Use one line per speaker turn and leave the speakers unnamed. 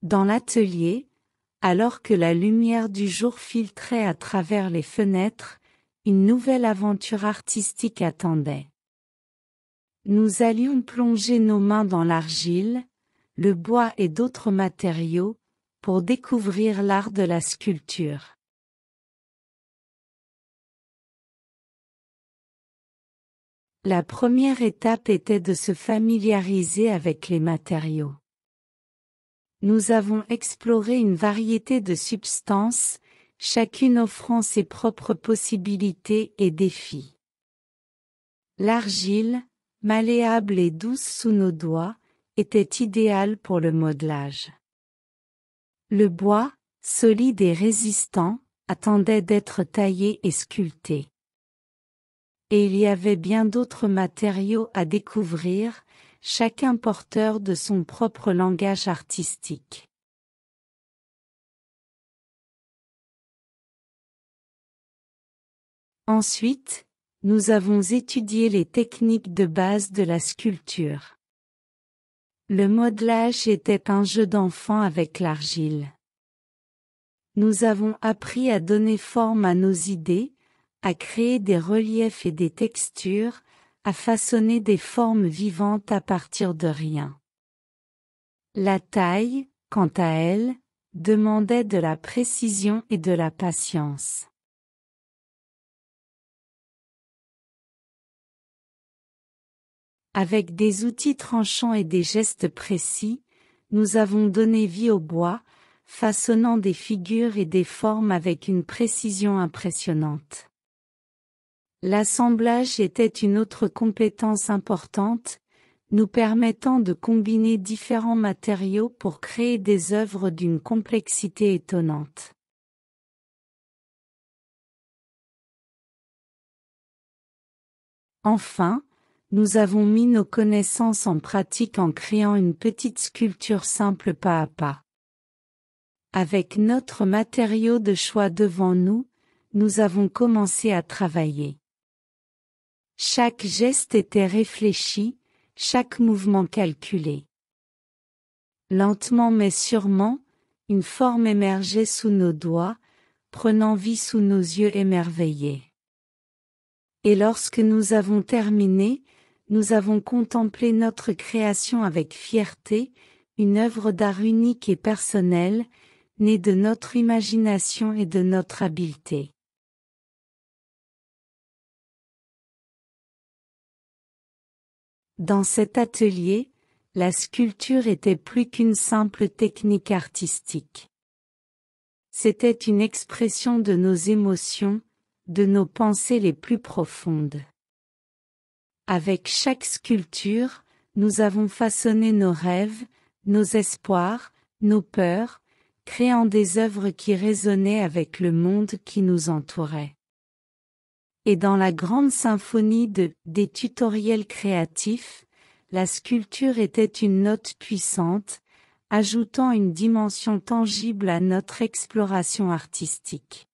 Dans l'atelier, alors que la lumière du jour filtrait à travers les fenêtres, une nouvelle aventure artistique attendait. Nous allions plonger nos mains dans l'argile, le bois et d'autres matériaux, pour découvrir l'art de la sculpture. La première étape était de se familiariser avec les matériaux. Nous avons exploré une variété de substances, chacune offrant ses propres possibilités et défis. L'argile, malléable et douce sous nos doigts, était idéale pour le modelage. Le bois, solide et résistant, attendait d'être taillé et sculpté. Et il y avait bien d'autres matériaux à découvrir, chacun porteur de son propre langage artistique. Ensuite, nous avons étudié les techniques de base de la sculpture. Le modelage était un jeu d'enfant avec l'argile. Nous avons appris à donner forme à nos idées, à créer des reliefs et des textures, à façonner des formes vivantes à partir de rien. La taille, quant à elle, demandait de la précision et de la patience. Avec des outils tranchants et des gestes précis, nous avons donné vie au bois, façonnant des figures et des formes avec une précision impressionnante. L'assemblage était une autre compétence importante, nous permettant de combiner différents matériaux pour créer des œuvres d'une complexité étonnante. Enfin, nous avons mis nos connaissances en pratique en créant une petite sculpture simple pas à pas. Avec notre matériau de choix devant nous, nous avons commencé à travailler. Chaque geste était réfléchi, chaque mouvement calculé. Lentement mais sûrement, une forme émergeait sous nos doigts, prenant vie sous nos yeux émerveillés. Et lorsque nous avons terminé, nous avons contemplé notre création avec fierté, une œuvre d'art unique et personnelle, née de notre imagination et de notre habileté. Dans cet atelier, la sculpture était plus qu'une simple technique artistique. C'était une expression de nos émotions, de nos pensées les plus profondes. Avec chaque sculpture, nous avons façonné nos rêves, nos espoirs, nos peurs, créant des œuvres qui résonnaient avec le monde qui nous entourait. Et dans la grande symphonie des tutoriels créatifs, la sculpture était une note puissante, ajoutant une dimension tangible à notre exploration artistique.